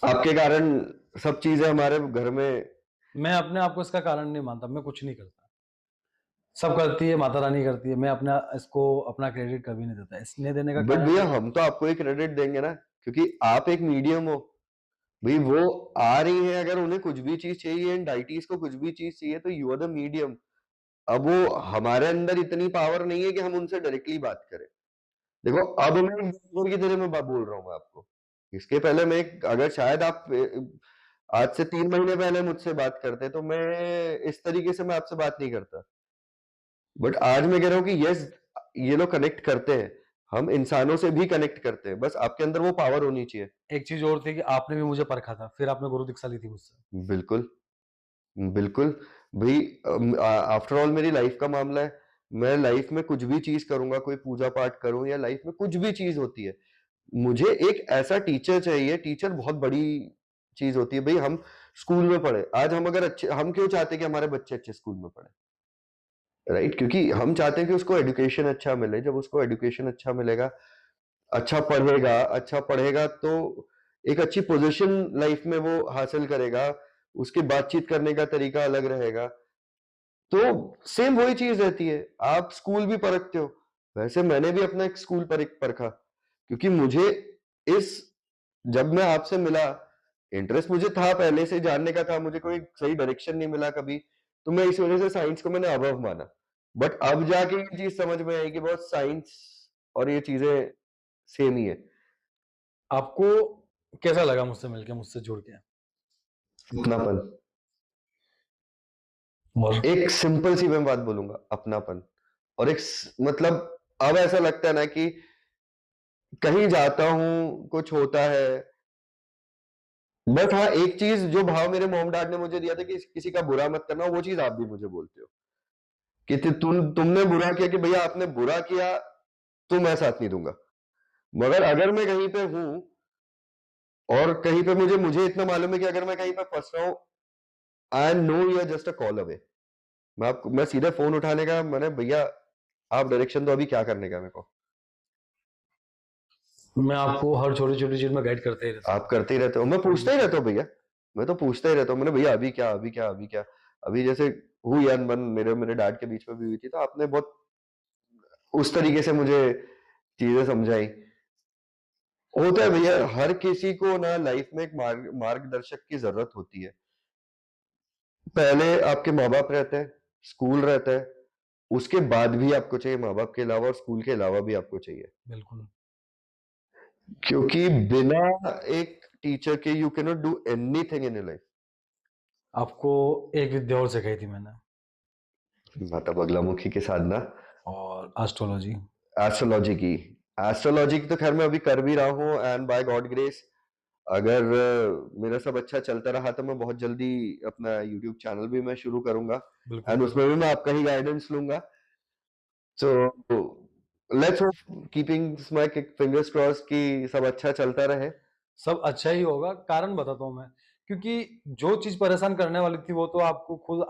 आपके कारण सब चीज़ें हमारे घर में। मैं अपने आप को इसका कारण नहीं मानता, मैं कुछ नहीं करता। सब करती है, माता रानी करती है, मैं अपना इसको अपना क्रेडिट कभी नहीं देता। इसलिए देने का बट कारण भैया ये है। हम तो आपको ही क्रेडिट देंगे ना, क्योंकि आप एक मीडियम हो। भई वो आ रही हैं, अगर उन्हें कुछ भी चीज़ चाहिए, एंड डायटीज़ को कुछ भी चीज़ चाहिए, तो यू आर द मीडियम। अब वो हमारे अंदर इतनी पावर नहीं है कि हम उनसे डायरेक्टली बात करें। देखो, अब मैं एक बुजुर्ग की तरह मैं बोल रहा हूँ मैं आपको। इसके पहले मैं एक, अगर शायद आप आज से 3 महीने पहले मुझसे बात करते, तो मैं इस तरीके से मैं आपसे बात नहीं करता। बट आज मैं कह रहा हूँ कि यस, ये लोग कनेक्ट करते हैं। हम इंसानों से भी कनेक्ट करते हैं। बस आपके अंदर वो पावर होनी चाहिए। एक चीज़ और थी कि आपने भी मुझे परखा था, फिर आपने गुरु दीक्षा ली थी मुझसे। बिल्कुल, बिल्कुल। भई आफ्टर ऑल मेरी लाइफ़ का मामला है। मैं लाइफ़ में कुछ भी चीज़ करूँगा, कोई पूजा-पाठ करूँ, या लाइफ़ में कुछ भी चीज़ होती है, मुझे एक ऐसा टीचर चाहिए। टीचर बहुत बड़ी चीज़ होती है। भई हम स्कूल में पढ़े, आज हम अगर अच्छे, हम क्यों चाहते हैं कि हमारे बच्चे अच्छे स्कूल में पढ़ें? राइट? क्योंकि हम चाहते हैं कि उसको एजुकेशन अच्छा मिले। जब उसको एजुकेशन अच्छा मिलेगा, अच्छा पढ़ेगा तो एक अच्छी पोज़ीशन लाइफ़ में वो हासिल करेगा, उसकी बातचीत करने का तरीका अलग रहेगा। तो सेम वही चीज़ रहती है। आप स्कूल भी परखते हो, वैसे मैंने भी अपना एक स्कूल परखा, क्योंकि मुझे इस जब मैं आपसे मिला, इंटरेस्ट मुझे था, पहले से जानने का था, मुझे कोई सही डायरेक्शन नहीं मिला कभी, तो मैं इस वजह से साइंस को मैंने अबव माना। बट अब जाके ये चीज समझ में आई कि बहुत साइंस और ये चीजें सेम ही है। आपको कैसा लगा मुझसे मिलके, मुझसे जुड़ के? अपनापन, और एक सिंपल सी मैं बात बोलूंगा, अपनापन। और मतलब अब ऐसा लगता है ना कि कहीं जाता हूँ, कुछ होता है, बट हाँ, एक चीज जो भाव मेरे मॉम डैड ने मुझे दिया था कि किसी का बुरा मत करना, वो चीज आप भी मुझे बोलते हो कि तुमने बुरा किया, कि भैया आपने बुरा किया तो मैं साथ नहीं दूंगा। मगर अगर मैं कहीं पे हूं और कहीं पे मुझे मुझे इतना मालूम है कि अगर मैं कहीं पे फंस रहा हूं, I know you are just a call away, मैं सीधे फोन उठाने का, मैंने भैया आप डायरेक्शन दो, अभी क्या करने का मेरे को। मैं आपको हर छोटी छोटी चीज में गाइड करते ही रहता आप करते ही रहते हो, मैं पूछता ही रहता हूँ भैया, मैं तो पूछता ही रहता हूँ, मैंने भैया अभी क्या, अभी क्या, अभी क्या। अभी जैसे हुई अनबन मेरे मेरे डैड के बीच में भी हुई थी, तो आपने बहुत उस तरीके से मुझे चीजें समझाई। होता है भैया, हर किसी को ना लाइफ में एक मार्गदर्शक की जरूरत होती है। पहले आपके माँ बाप रहते हैं, स्कूल रहता है, उसके बाद भी आपको चाहिए माँ बाप के अलावा, और स्कूल के अलावा भी आपको चाहिए, बिल्कुल। क्योंकि बिना एक टीचर के you can not do anything in life. आपको एक विद्या और सिखाई थी मैंने, माता बगलामुखी के साधना, और एस्ट्रोलॉजी। एस्ट्रोलॉजी की तो खैर मैं अभी कर भी रहा हूँ, एंड बाय गॉड ग्रेस अगर मेरा सब अच्छा चलता रहा तो मैं बहुत जल्दी अपना यूट्यूब चैनल भी मैं शुरू करूंगा, बिल्कुल एंड बिल्कुल। उसमें भी मैं आपका ही गाइडेंस लूंगा। So let's hope, keeping my fingers cross कि सब अच्छा चलता रहे। सब अच्छा ही होगा, कारण बताता हूँ मैं। क्योंकि जो चीज परेशान करने वाली थी वो तो आपको खुद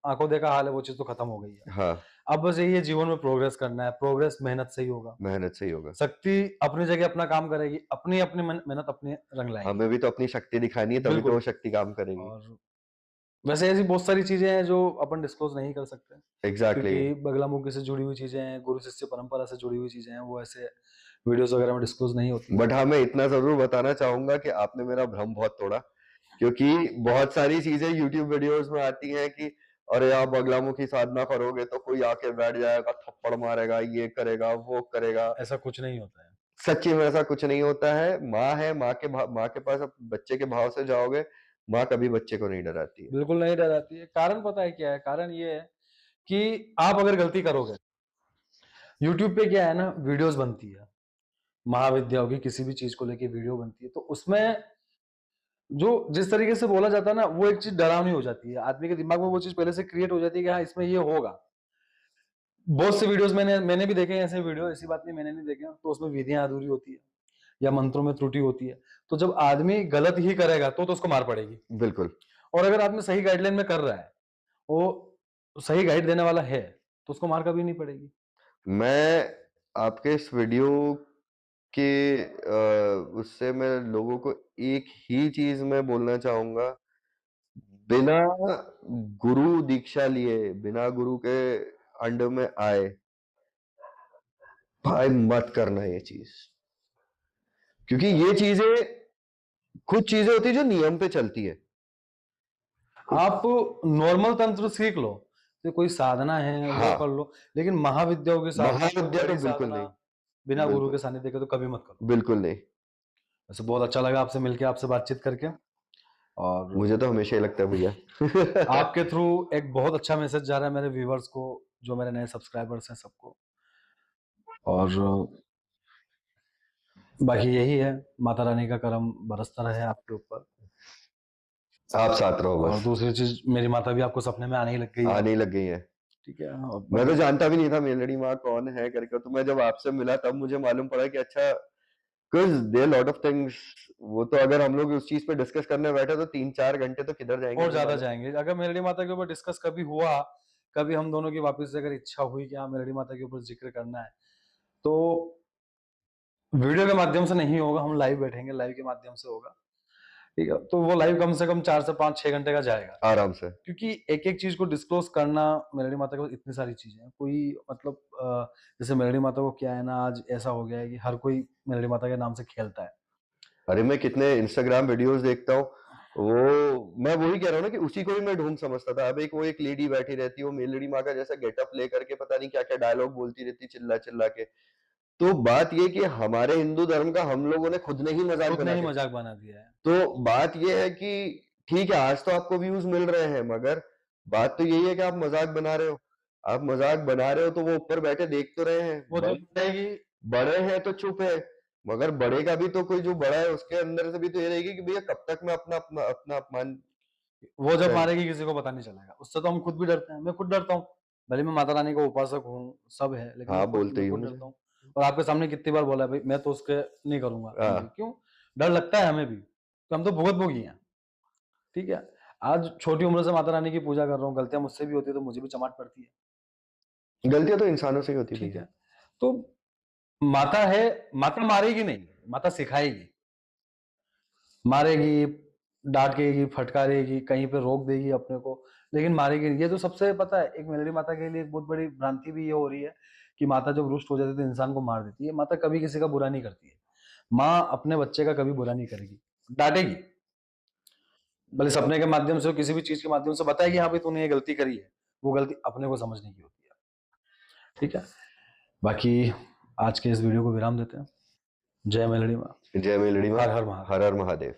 आंखों देखा हाल है, वो चीज तो खत्म हो गई है। हाँ, अब बस यही है, जीवन में प्रोग्रेस करना है, प्रोग्रेस मेहनत से ही होगा। मेहनत से ही होगा। शक्ति अपनी जगह अपना काम करेगी, अपनी अपनी मेहनत अपने रंग लाएगी। हमें भी तो अपनी शक्ति दिखानी है, तभी तो वो बिल्कुल। शक्ति काम करेगी। और वैसे ऐसी बहुत सारी चीजें हैं जो अपन डिस्क्लोज नहीं कर सकते, एग्जैक्टली क्योंकि बगलामुखी से जुड़ी हुई चीजें हैं, गुरु शिष्य परंपरा से जुड़ी हुई चीजें हैं, वो ऐसे वीडियोस वगैरह में डिस्क्लोज नहीं होती है। बट हाँ, मैं इतना जरूर बताना चाहूंगा कि आपने मेरा भ्रम बहुत तोड़ा, क्योंकि बहुत सारी चीजें यूट्यूब वीडियोस में आती हैं कि अरे आप बगलामुखी साधना करोगे तो कोई आके बैठ जाएगा, थप्पड़ मारेगा, ये करेगा, वो करेगा। ऐसा कुछ नहीं होता है। सच्ची में ऐसा कुछ नहीं होता है, माँ के पास आप बच्चे के भाव से जाओगे, माँ कभी बच्चे को नहीं डराती है। बिल्कुल नहीं डराती है। कारण पता है क्या है? कारण ये है कि आप अगर गलती करोगे, यूट्यूब पे क्या है ना, वीडियोस बनती है, महाविद्या होगी, किसी भी चीज को लेके वीडियो बनती है, तो उसमें जो जिस तरीके से बोला जाता है ना, वो एक चीज डरावनी हो जाती है, आदमी के दिमाग में वो चीज पहले से क्रिएट हो जाती है कि हाँ इसमें ये होगा। बहुत से वीडियोस मैंने भी देखे हैं, ऐसे वीडियो, ऐसी बात नहीं मैंने नहीं देखे हैं, तो उसमें विधियां अधूरी होती है या मंत्रों में त्रुटि होती है। तो जब आदमी गलत ही करेगा तो उसको मार पड़ेगी। बिल्कुल। और अगर आदमी सही गाइडलाइन में कर रहा है, वो सही गाइड देने वाला है, तो उसको मार कभी नहीं पड़ेगी। मैं आपके इस वीडियो के उससे मैं लोगों को एक ही चीज मैं बोलना चाहूंगा, बिना गुरु दीक्षा लिए, बिना गुरु के अंडर में आए, भाई मत करना ये चीज, क्योंकि ये चीजें कुछ चीजें होती है जो नियम पे चलती है। आप नॉर्मल तंत्र सीख लो, तो कोई साधना है वो हाँ, कर लो, लेकिन महाविद्याओं की साधना, कोई महाविद्या तो बड़ी बिल्कुल साधना नहीं। बिना गुरु बिल्कुल, के सानिध्य के तो कभी मत करो। बिल्कुल नहीं। वैसे बहुत अच्छा लगा आपसे मिलके, आपसे बातचीत करके। और मुझे तो हमेशा ही लगता है भैया। आपके थ्रू एक बहुत अच्छा मैसेज जा रहा है मेरे व्यूवर्स को, जो मेरे नए सब्सक्राइबर्स हैं सबको। और बाकी यही है, माता रानी का करम बरसता रहे आपके ऊपर। आप साथ रहो और बस। दूसरी चीज, मेरी माता भी आपको सपने में आने ही लग गई है। आने ही लग गई है। ठीक है, और मैं तो बाकी जानता भी नहीं था मेलड़ी माँ कौन है करके, तो मैं जब आपसे मिला तब मुझे मालूम पड़ा कि अच्छा, because there lot of things, वो तो अगर हम लोग उस चीज पे डिस्कस करने बैठे तो 3-4 घंटे तो किधर जाएंगे और नहीं ज्यादा मालूम। जाएंगे, अगर मेलडी माता के ऊपर डिस्कस कभी हुआ, कभी हम दोनों की वापस से अगर इच्छा हुई कि हाँ मेलडी माता के ऊपर जिक्र करना है, तो वीडियो के माध्यम से नहीं होगा, हम लाइव बैठेंगे, लाइव के माध्यम से होगा। ठीक है, तो वो लाइव कम से कम 4 से 5 6 घंटे का जाएगा। आराम से। क्योंकि एक एक चीज को डिस्क्लोज करना, मेलडी माता के पास इतनी सारी चीजें हैं, कोई मतलब जैसे मेलडी माता को क्या है ना, आज ऐसा हो गया है कि हर कोई मेलडी माता के नाम से खेलता है। अरे मैं कितने इंस्टाग्राम वीडियोस देखता हूँ, वो मैं वही कह रहा हूँ ना कि उसी को भी मैं ढोंग समझता था। अब एक वो एक लेडी बैठी रहती है, वो मेलड़ी माँ का जैसा गेटअप ले करके पता नहीं क्या-क्या डायलॉग बोलती रहती है चिल्ला-चिल्ला के। तो बात ये कि हमारे हिंदू धर्म का हम लोगों ने खुद ने ही मज़ाक खुद ने बना ही के मजाक बना दिया है। तो बात ये है कि ठीक है, आज तो आपको व्यूज़ मिल रहे हैं, मगर बात तो यही है कि आप मज़ाक बना रहे हो। आप मज़ाक बना रहे हो तो वो ऊपर बैठे देख तो रहे हैं। वो जो रहेगी, बड़े हैं तो चुप है, मगर बड़े का भी तो कोई जो बड़ा है उसके अंदर से भी तो ये रहेगी कि भैया कब तक मैं अपना अपना अपना अपमान वो जब सह मारेगी किसी को पता नहीं चलेगा। उससे तो हम खुद भी डरते हैं। मैं खुद डरता हूँ। भले मैं माता रानी का उपासक हूँ, सब है, लेकिन हाँ, बोलते मैं ही हो खुद मुझे। डरता हूँ। और आपके सामने कितनी बार बोला है भाई, मैं तो उसके नहीं करूँगा हाँ, कुछ भी। क्यों? डर लगता है हमें भी। तो हम तो भुगत-भोगी हैं। ठीक है? आज छोटी उम्र से माता रानी की पूजा कर रहा हूँ, गलतियाँ मुझसे भी होती है तो मुझे भी चमाट पड़ती है। गलतियाँ तो इंसानों से ही होती है ठीक भैया। है? तो माता है, माता मारेगी नहीं, माता सिखाएगी। मारेगी, डाँटेगी, फटकारेगी, कहीं पे रोक देगी अपने को, लेकिन मारेगी नहीं। ये तो सबसे पता है, एक मेलडी माता के लिए एक बहुत बड़ी भ्रांति भी ये हो रही है कि माता जब रुष्ट हो जाती है तो इंसान को मार देती है। माता कभी किसी का बुरा नहीं करती है। माँ अपने बच्चे का कभी बुरा नहीं करेगी, डाँटेगी। भले सपने के माध्यम से हो, किसी भी चीज़ के माध्यम से बताएगी, हाँ भाई तूने ये गलती करी है। वो गलती अपने को समझने की होती है। ठीक है? बाकी आज के इस वीडियो को विराम देते हैं। जय मेलडी माँ। जय मेलड़ी माँ, हर हर महादेव। हर हर महादेव।